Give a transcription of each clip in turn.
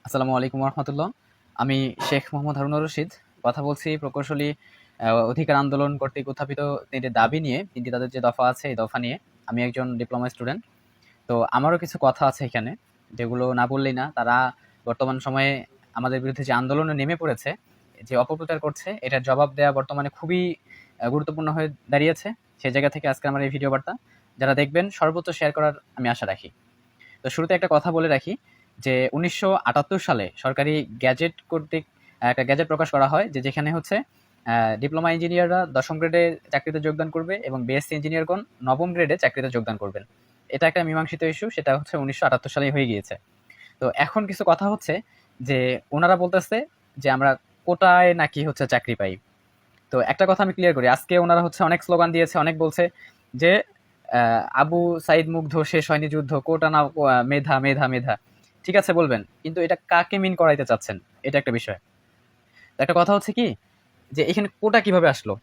আসসালামু আলাইকুম রহমতুল্লাহ। আমি শেখ মোহাম্মদ হারুনুর রশিদ কথা বলছি প্রকৌশলী অধিকার আন্দোলন কর্তৃক উত্থাপিত তিনটি দাবি নিয়ে, তিনটি তাদের যে দফা আছে এই দফা নিয়ে। আমি একজন ডিপ্লোমা স্টুডেন্ট, তো আমারও কিছু কথা আছে এখানে যেগুলো না বললেই না। তারা বর্তমান সময়ে আমাদের বিরুদ্ধে যে আন্দোলনে নেমে পড়েছে, যে অপপ্রচার করছে, এটার জবাব দেওয়া বর্তমানে খুবই গুরুত্বপূর্ণ হয়ে দাঁড়িয়েছে। সেই জায়গা থেকে আজকে আমার এই ভিডিও বার্তা যারা দেখবেন সর্বোচ্চ শেয়ার করার আমি আশা রাখি। তো শুরুতে একটা কথা বলে রাখি যে 1978 সালে সরকারি গ্যাজেট কর্তৃক একটা গ্যাজেট প্রকাশ করা হয়, যেখানে হচ্ছে ডিপ্লোমা ইঞ্জিনিয়াররা 10ম গ্রেডে চাকরিতে যোগদান করবে এবং বিএসসি ইঞ্জিনিয়ারগণ 9ম গ্রেডে চাকরিতে যোগদান করবেন। এটা একটা মীমাংসিত ইস্যু, সেটা হচ্ছে 1978 সালেই হয়ে গিয়েছে। তো এখন কিছু কথা হচ্ছে যে ওনারা বলতেছে যে আমরা কোটায় নাকি হচ্ছে চাকরি পাই। তো একটা কথা আমি ক্লিয়ার করি, আজকে ওনারা হচ্ছে অনেক স্লোগান দিয়েছে, অনেক বলছে যে আবু সাইদ মুগ্ধ, শেষ হয়নি যুদ্ধ, কোটা না মেধা মেধা মেধা। ঠিক আছে বলবেন, কিন্তু এটা কাকে মিন করাইতে চাচ্ছেন, এটা একটা বিষয়। তো একটা কথা হচ্ছে কি, যে এখানে কোটা কিভাবে আসলো?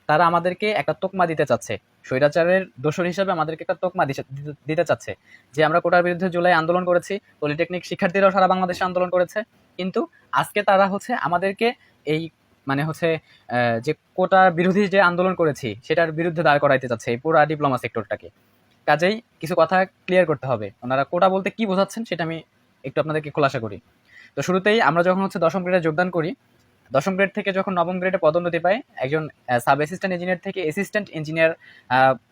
তারা আমাদেরকে একটা তোকমা দিতে চাচ্ছে, স্বৈরাচারের দোসর হিসেবে আমাদেরকে একটা তোকমা দিতে চাচ্ছে যে আমরা কোটার বিরুদ্ধে জুলাই আন্দোলন করেছি, পলিটেকনিক শিক্ষার্থীরাও সারা বাংলাদেশে আন্দোলন করেছে। কিন্তু আজকে তারা হচ্ছে আমাদেরকে এই মানে হচ্ছে যে কোটার বিরোধী যে আন্দোলন করেছি সেটার বিরুদ্ধে দাঁড় করাইতে চাচ্ছে এই পুরা ডিপ্লোমা সেক্টরটাকে। কাজেই কিছু কথা ক্লিয়ার করতে হবে, ওনারা কোটা বলতে কি বোঝাচ্ছেন সেটা আমি একটু আপনাদেরকে খোলাসা করি। তো শুরুতেই আমরা যখন হচ্ছে 10ম গ্রেডে যোগদান করি, 10ম গ্রেড থেকে যখন 9ম গ্রেডে পদোন্নতি পায়, একজন সাব অ্যাসিস্ট্যান্ট ইঞ্জিনিয়ার থেকে অ্যাসিস্ট্যান্ট ইঞ্জিনিয়ার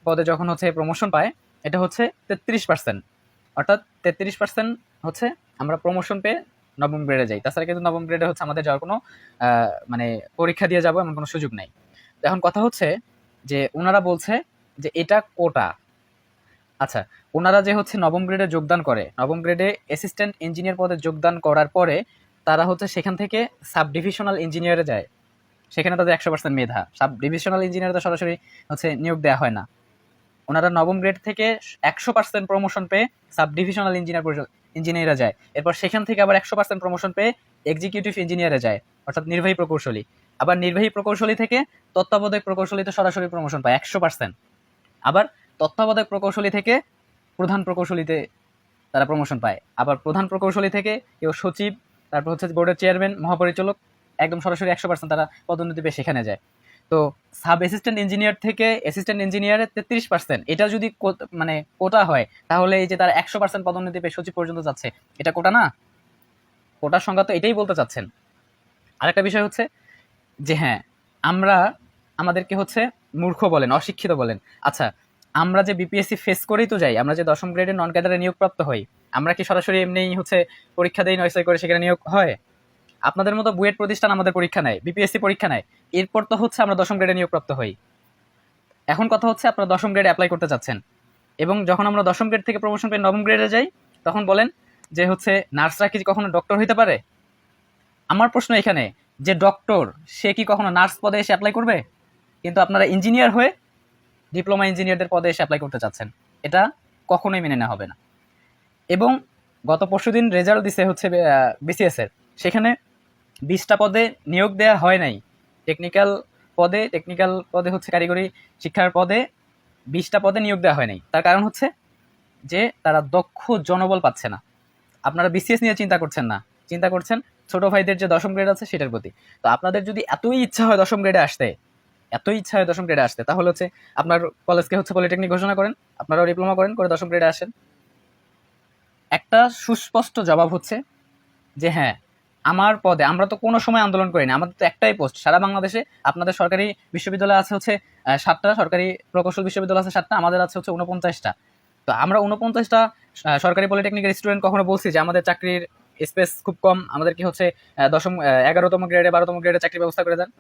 পদে যখন হচ্ছে প্রমোশন পায়, এটা হচ্ছে 33%। অর্থাৎ 33% হচ্ছে আমরা প্রমোশন পেয়ে 9ম গ্রেডে যাই। তাছাড়া কিন্তু 9ম গ্রেডে হচ্ছে আমাদের যাওয়ার কোনো মানে পরীক্ষা দিয়ে যাবো এমন কোনো সুযোগ নাই। এখন কথা হচ্ছে যে ওনারা বলছে যে এটা কোটা। আচ্ছা, ওনারা যে হচ্ছে 9ম গ্রেডে যোগদান করে, 9ম গ্রেডে অ্যাসিস্ট্যান্ট ইঞ্জিনিয়ার পদে যোগদান করার পরে তারা হচ্ছে সেখান থেকে সাব ডিভিশনাল ইঞ্জিনিয়ারে যায়। সেখানে তাদের 100% মেধা। সাব ডিভিশনাল ইঞ্জিনিয়ার তো সরাসরি হচ্ছে নিয়োগ দেওয়া হয় না। ওনারা 9ম গ্রেড থেকে 100% প্রমোশন পেয়ে সাব ডিভিশনাল ইঞ্জিনিয়ারে যায়। এরপর সেখান থেকে আবার 100% প্রমোশন পেয়ে এক্সিকিউটিভ ইঞ্জিনিয়ারে যায়, অর্থাৎ নির্বাহী প্রকৌশলী। আবার নির্বাহী প্রকৌশলী থেকে তত্ত্বাবধায়ক প্রকৌশলীতে সরাসরি প্রমোশন পায় 100%। আবার তত্ত্বাবধায়ক প্রকৌশলী থেকে প্রধান প্রকৌশলীতে তারা প্রমোশন পায়। আবার প্রধান প্রকৌশলী থেকে কেউ সচিব, তারপর হচ্ছে বোর্ডের চেয়ারম্যান, মহাপরিচালক, একদম সরাসরি 100% তারা পদোন্নতি পেয়ে সেখানে যায়। তো সাব অ্যাসিস্ট্যান্ট ইঞ্জিনিয়ার থেকে অ্যাসিস্ট্যান্ট ইঞ্জিনিয়ারের 33%, এটা যদি মানে কোটা হয়, তাহলে এই যে তারা 100% পদোন্নতি পেয়ে সচিব পর্যন্ত যাচ্ছে, এটা কোটা না? কোটার সংজ্ঞা তো এটাই বলতে চাচ্ছেন। আরেকটা বিষয় হচ্ছে যে হ্যাঁ, আমরা আমাদেরকে হচ্ছে মূর্খ বলেন, অশিক্ষিত বলেন। আচ্ছা, আমরা যে বিপিএসসি ফেস করেই তো যাই, আমরা যে 10ম গ্রেডে নন ক্যাডারে নিয়োগপ্রাপ্ত হই, আমরা কি সরাসরি এমনিই হচ্ছে পরীক্ষা দেই, 9 করে সেখানে নিয়োগ হয়? আপনাদের মতো বুয়েট প্রতিষ্ঠান আমাদের পরীক্ষা নেয়, বিপিএসসি পরীক্ষা নেয়, এরপর তো হচ্ছে আমরা 10ম গ্রেডে নিয়োগপ্রাপ্ত হই। এখন কথা হচ্ছে আপনারা 10ম গ্রেডে অ্যাপ্লাই করতে চাচ্ছেন, এবং যখন আমরা 10ম গ্রেড থেকে প্রমোশন পেয়ে 9ম গ্রেডে যাই, তখন বলেন যে হচ্ছে নার্সরা কি কখনো ডক্টর হইতে পারে? আমার প্রশ্ন এখানে, যে ডক্টর সে কি কখনো নার্স পদে এসে অ্যাপ্লাই করবে? কিন্তু আপনারা ইঞ্জিনিয়ার হয়ে ডিপ্লোমা ইঞ্জিনিয়ারদের পদে এসে অ্যাপ্লাই করতে চাচ্ছেন, এটা কখনোই মেনে নেওয়া হবে না। এবং গত পরশুদিন রেজাল্ট দিছে হচ্ছে বিসিএস এর, সেখানে 20টা পদে নিয়োগ দেওয়া হয় নাই। টেকনিক্যাল পদে হচ্ছে কারিগরি শিক্ষার পদে 20টা পদে নিয়োগ দেওয়া হয় নাই। তার কারণ হচ্ছে যে তারা দক্ষ জনবল পাচ্ছে না। আপনারা বিসিএস নিয়ে চিন্তা করছেন না, চিন্তা করছেন ছোট ভাইদের যে 10ম গ্রেড আছে সেটার প্রতি। তো আপনাদের যদি এতই ইচ্ছা হয় 10ম গ্রেডে আসতে, তাহলে হচ্ছে আপনার কলেজকে হচ্ছে পলিটেকনিক ঘোষণা করেন, আপনারাও ডিপ্লোমা করেন, করে 10ম গ্রেডে আসেন। একটা সুস্পষ্ট জবাব হচ্ছে যে হ্যাঁ, আমার পদে আমরা তো কোনো সময় আন্দোলন করি না, আমাদের তো একটাই পোস্ট সারা বাংলাদেশে। আপনাদের সরকারি বিশ্ববিদ্যালয় আছে হচ্ছে 7টা, সরকারি প্রকৌশল বিশ্ববিদ্যালয় আছে 7টা, আমাদের আছে হচ্ছে 49টা। তো আমরা 49টা সরকারি পলিটেকনিকের স্টুডেন্ট কখনো বলছি যে আমাদের চাকরির স্পেস খুব কম, আমাদেরকে হচ্ছে 11তম গ্রেডে 12তম গ্রেডে চাকরির ব্যবস্থা করে দেন?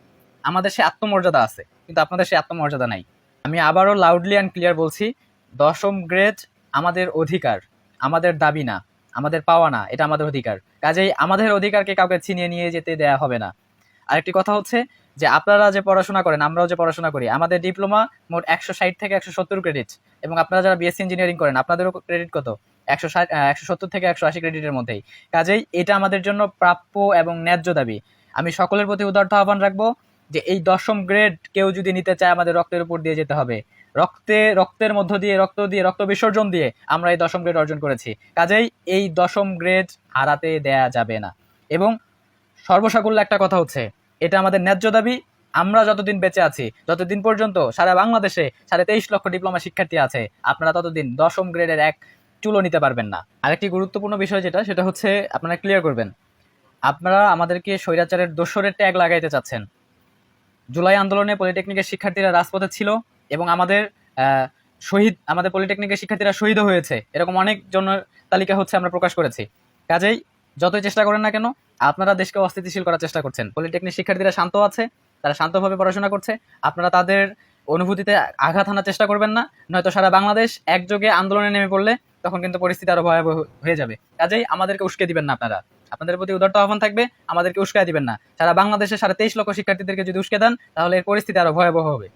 আমাদের সে আত্মমর্যাদা আছে, কিন্তু আপনাদের সে আত্মমর্যাদা নাই। আমি আবারও লাউডলি অ্যান্ড ক্লিয়ার বলছি, 10ম গ্রেড আমাদের অধিকার, আমাদের দাবি না, আমাদের পাওয়া না, এটা আমাদের অধিকার। কাজেই আমাদের অধিকারকে কাউকে ছিনিয়ে নিয়ে যেতে দেয়া হবে না। আরেকটি কথা হচ্ছে যে আপনারা যে পড়াশোনা করেন, আমরাও যে পড়াশোনা করি, আমাদের ডিপ্লোমা মোট 160 থেকে 170 ক্রেডিট, এবং আপনারা যারা বিএসসি ইঞ্জিনিয়ারিং করেন আপনাদেরও ক্রেডিট কত? 170 থেকে 180 ক্রেডিটের মধ্যেই। কাজেই এটা আমাদের জন্য প্রাপ্য এবং ন্যায্য দাবি। আমি সকলের প্রতি উদারতা আহ্বান রাখবো যে এই 10ম গ্রেড কেউ যদি নিতে চায়, আমাদের রক্তের উপর দিয়ে যেতে হবে। রক্তের মধ্য দিয়ে রক্ত বিসর্জন দিয়ে আমরা এই 10ম গ্রেড অর্জন করেছি। কাজেই এই 10ম গ্রেড হারাতে দেয়া যাবে না। এবং সর্বসাকুল্য একটা কথা হচ্ছে, এটা আমাদের ন্যায্য দাবি। আমরা যতদিন বেঁচে আছি, যতদিন পর্যন্ত সারা বাংলাদেশে 23.5 লক্ষ ডিপ্লোমা শিক্ষার্থী আছে, আপনারা ততদিন 10ম গ্রেডের এক চুলো নিতে পারবেন না। আরেকটি গুরুত্বপূর্ণ বিষয় সেটা হচ্ছে আপনারা ক্লিয়ার করবেন, আপনারা আমাদেরকে স্বৈরাচারের দোসরের ট্যাগ লাগাইতে চাচ্ছেন। জুলাই আন্দোলনে পলিটেকনিকের শিক্ষার্থীরা রাজপথে ছিল এবং আমাদের পলিটেকনিকের শিক্ষার্থীরা শহীদ হয়েছে, এরকম অনেক জনের তালিকা আমরা প্রকাশ করেছি। কাজেই যতই চেষ্টা করেন না কেন, আপনারা দেশকে অস্থিতিশীল করার চেষ্টা করছেন। পলিটেকনিক শিক্ষার্থীরা শান্ত আছে, তারা শান্তভাবে পড়াশোনা করছে, আপনারা তাদের অনুভূতিতে আঘাত হানার চেষ্টা করবেন না, নয়তো সারা বাংলাদেশ একযোগে আন্দোলনে নেমে পড়লে তখন কিন্তু পরিস্থিতি আরো ভয়াবহ হয়ে যাবে। কাজেই আমাদেরকে উস্কে দিবেন না আপনারা, আপনাদের প্রতি উদারত আহ্বান থাকবে, আমাদেরকে উস্কায় দিবেন না। সারা বাংলাদেশে 23.5 লক্ষ শিক্ষার্থীদেরকে যদি উস্কে দেন, তাহলে এর পরিস্থিতি আরো ভয়াবহ হবে।